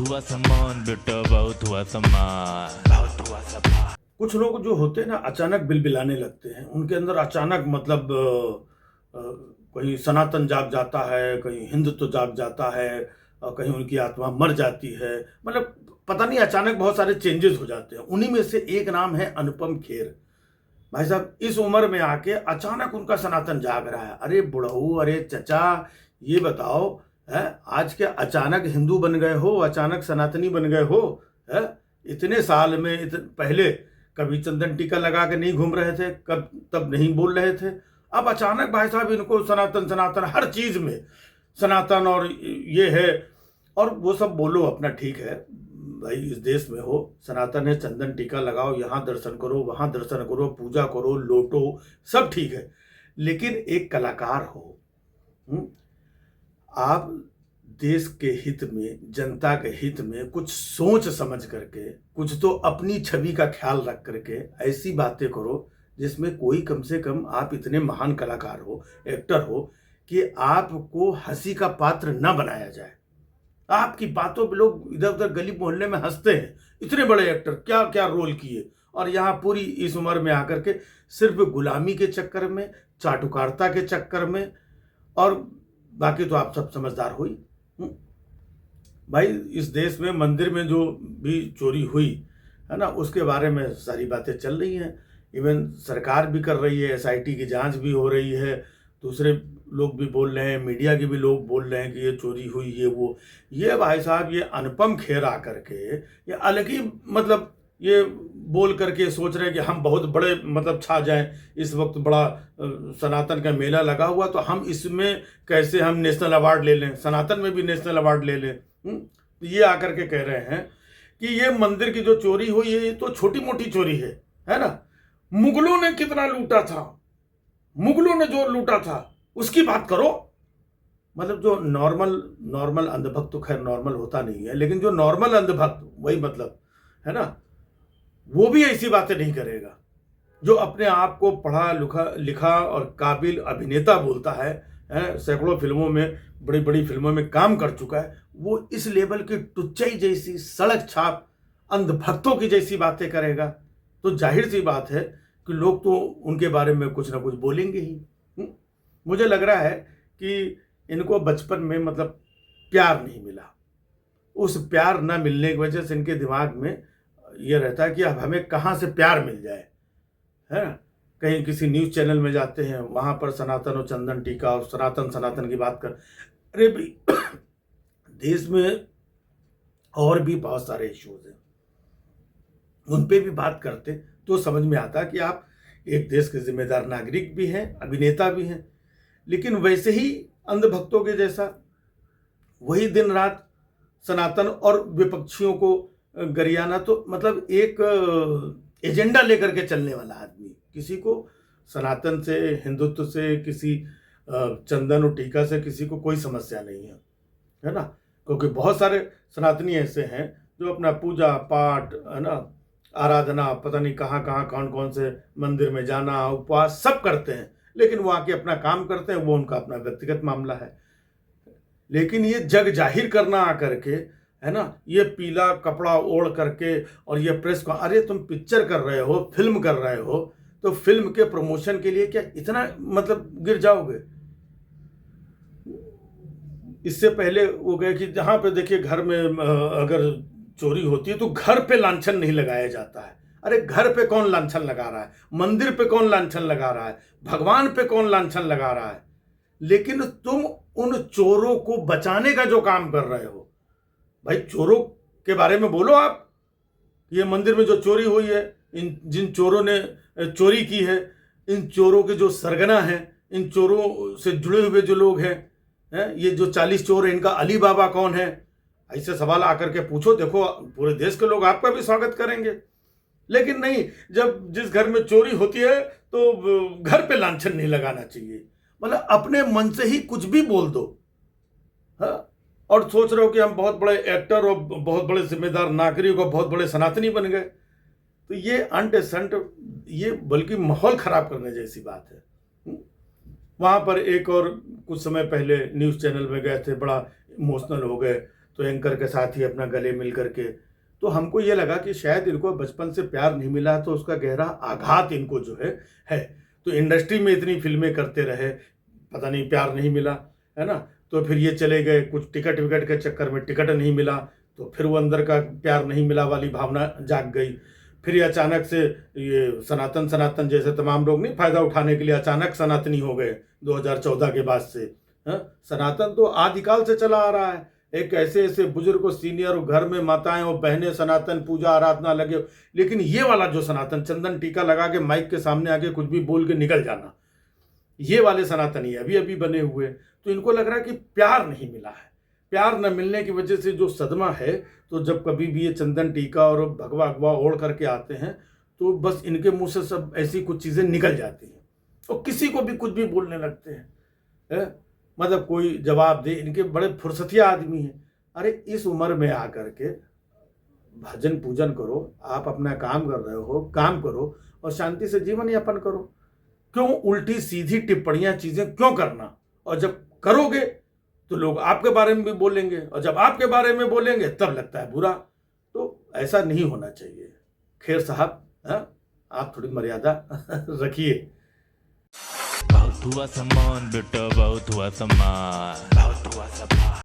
हुआ सामान बेटा, बहुत हुआ सामान, बहुत हुआ सामान। कुछ लोग जो होते हैं ना अचानक बिलबिलाने लगते हैं, उनके अंदर अचानक मतलब कहीं सनातन जाग जाता है, कहीं हिंदुत्व जाग जाता है, और कहीं उनकी आत्मा मर जाती है। मतलब पता नहीं अचानक बहुत सारे चेंजेस हो जाते हैं। उन्हीं में से एक नाम है अनुपम खेर। भाई साहब इस उम्र में आके अचानक उनका सनातन जाग रहा है। अरे बुढ़ऊ, अरे चचा, ये बताओ है, आज के अचानक हिंदू बन गए हो, अचानक सनातनी बन गए हो? है इतने साल में पहले कभी चंदन टीका लगा के नहीं घूम रहे थे, कब तब नहीं बोल रहे थे। अब अचानक भाई साहब इनको सनातन सनातन हर चीज में सनातन और ये है। और वो सब बोलो अपना, ठीक है भाई, इस देश में हो, सनातन है, चंदन टीका लगाओ, यहाँ दर्शन करो, वहाँ दर्शन करो, पूजा करो, लोटो, सब ठीक है। लेकिन एक कलाकार हो, आप देश के हित में, जनता के हित में कुछ सोच समझ करके, कुछ तो अपनी छवि का ख्याल रख करके ऐसी बातें करो जिसमें कोई कम से कम, आप इतने महान कलाकार हो, एक्टर हो, कि आपको हंसी का पात्र न बनाया जाए। आपकी बातों पे लोग इधर उधर गली मोहल्ले में हंसते हैं। इतने बड़े एक्टर क्या क्या रोल किए, और यहाँ पूरी इस उम्र में आकर के सिर्फ गुलामी के चक्कर में, चाटुकारिता के चक्कर में, और बाकी तो आप सब समझदार हुई। भाई इस देश में मंदिर में जो भी चोरी हुई है ना, उसके बारे में सारी बातें चल रही हैं। इवन सरकार भी कर रही है, एसआईटी की जांच भी हो रही है, दूसरे लोग भी बोल रहे हैं, मीडिया के भी लोग बोल रहे हैं कि ये चोरी हुई, ये वो। ये भाई साहब, ये अनुपम खेर आकर के ये अलग ही मतलब ये बोल करके सोच रहे हैं कि हम बहुत बड़े मतलब छा जाएं। इस वक्त बड़ा सनातन का मेला लगा हुआ, तो हम इसमें कैसे हम नेशनल अवार्ड ले लें, सनातन में भी नेशनल अवार्ड ले लें। तो ये आकर के कह रहे हैं कि ये मंदिर की जो चोरी हुई है ये तो छोटी मोटी चोरी है ना। मुगलों ने कितना लूटा था, मुगलों ने जो लूटा था उसकी बात करो। मतलब जो नॉर्मल अंधभक्त, तो खैर नॉर्मल होता नहीं है, लेकिन जो नॉर्मल अंधभक्त, वही मतलब है ना, वो भी ऐसी बातें नहीं करेगा। जो अपने आप को पढ़ा लिखा और काबिल अभिनेता बोलता है, सैकड़ों फिल्मों में, बड़ी बड़ी फिल्मों में काम कर चुका है, वो इस लेवल की टुच्चाई जैसी, सड़क छाप अंधभक्तों की जैसी बातें करेगा, तो जाहिर सी बात है कि लोग तो उनके बारे में कुछ ना कुछ बोलेंगे ही। मुझे लग रहा है कि इनको बचपन में मतलब प्यार नहीं मिला। उस प्यार न मिलने की वजह से इनके दिमाग में ये रहता है कि अब हमें कहाँ से प्यार मिल जाए, है ना। कहीं किसी न्यूज़ चैनल में जाते हैं, वहाँ पर सनातन और चंदन टीका और सनातन सनातन की बात कर। अरे भाई देश में और भी बहुत सारे इश्यूज हैं, उन पे भी बात करते तो समझ में आता कि आप एक देश के जिम्मेदार नागरिक भी हैं, अभिनेता भी हैं, लेकिन वैसे ही अंधभक्तों के जैसा वही दिन रात सनातन और विपक्षियों को गरियाना, तो मतलब एक एजेंडा लेकर के चलने वाला आदमी। किसी को सनातन से, हिंदुत्व से, किसी चंदन और टीका से किसी को कोई समस्या नहीं है ना। क्योंकि बहुत सारे सनातनी ऐसे हैं जो अपना पूजा पाठ, है ना, आराधना, पता नहीं कहाँ कहाँ कौन कौन से मंदिर में जाना, उपवास सब करते हैं, लेकिन वो आके अपना काम करते हैं, वो उनका अपना व्यक्तिगत मामला है। लेकिन ये जग जाहिर करना आकर के, है ना, ये पीला कपड़ा ओढ़ करके, और ये प्रेस को, अरे तुम पिक्चर कर रहे हो, फिल्म कर रहे हो, तो फिल्म के प्रमोशन के लिए क्या इतना मतलब गिर जाओगे? इससे पहले वो गए कि जहां पे देखिए घर में अगर चोरी होती है तो घर पे लांछन नहीं लगाया जाता है। अरे घर पे कौन लांछन लगा रहा है, मंदिर पे कौन लांछन लगा रहा है, भगवान पे कौन लांछन लगा रहा है? लेकिन तुम उन चोरों को बचाने का जो काम कर रहे हो, भाई चोरों के बारे में बोलो आप। ये मंदिर में जो चोरी हुई है, इन जिन चोरों ने चोरी की है, इन चोरों के जो सरगना हैं, इन चोरों से जुड़े हुए जो लोग हैं, ये जो 40 चोर हैं, इनका अली बाबा कौन है? ऐसे सवाल आकर के पूछो, देखो पूरे देश के लोग आपका भी स्वागत करेंगे। लेकिन नहीं, जब जिस घर में चोरी होती है तो घर पे लांछन नहीं लगाना चाहिए। मतलब अपने मन से ही कुछ भी बोल दो, हाँ, और सोच रहे हो कि हम बहुत बड़े एक्टर और बहुत बड़े जिम्मेदार नागरिक और बहुत बड़े सनातनी बन गए। तो ये अंट संट, ये बल्कि माहौल खराब करने जैसी बात है। वहाँ पर एक और कुछ समय पहले न्यूज़ चैनल में गए थे, बड़ा इमोशनल हो गए, तो एंकर के साथ ही अपना गले मिल करके, तो हमको ये लगा कि शायद इनको बचपन से प्यार नहीं मिला, तो उसका गहरा आघात इनको जो है। तो इंडस्ट्री में इतनी फिल्में करते रहे, पता नहीं प्यार नहीं मिला, है ना। तो फिर ये चले गए, कुछ टिकट विकट के चक्कर में टिकट नहीं मिला, तो फिर वो अंदर का प्यार नहीं मिला वाली भावना जाग गई। फिर ये अचानक से ये सनातन जैसे तमाम लोग नहीं फ़ायदा उठाने के लिए अचानक सनातनी हो गए 2014 के बाद से। सनातन तो आदिकाल से चला आ रहा है। एक ऐसे बुजुर्ग सीनियर घर में माताएं और बहनें सनातन पूजा आराधना लगे, लेकिन ये वाला जो सनातन चंदन टीका लगा के माइक के सामने आके कुछ भी बोल के निकल जाना, ये वाले सनातनी अभी बने हुए। तो इनको लग रहा है कि प्यार नहीं मिला है। प्यार न मिलने की वजह से जो सदमा है, तो जब कभी भी ये चंदन टीका और भगवा अगवा ओढ़ करके आते हैं, तो बस इनके मुंह से सब ऐसी कुछ चीज़ें निकल जाती हैं और किसी को भी कुछ भी बोलने लगते हैं। मतलब कोई जवाब दे, इनके बड़े फुर्सतिया आदमी हैं। अरे इस उम्र में आकर के भजन पूजन करो, आप अपना काम कर रहे हो, काम करो और शांति से जीवन यापन करो। क्यों उल्टी सीधी टिप्पणियां चीज़ें क्यों करना? और जब करोगे तो लोग आपके बारे में भी बोलेंगे, और जब आपके बारे में बोलेंगे तब लगता है बुरा। तो ऐसा नहीं होना चाहिए। खैर साहब, आप थोड़ी मर्यादा रखिए। बहुत हुआ सम्मान बेटा, बहुत हुआ सम्मान, बहुत हुआ सम्मान।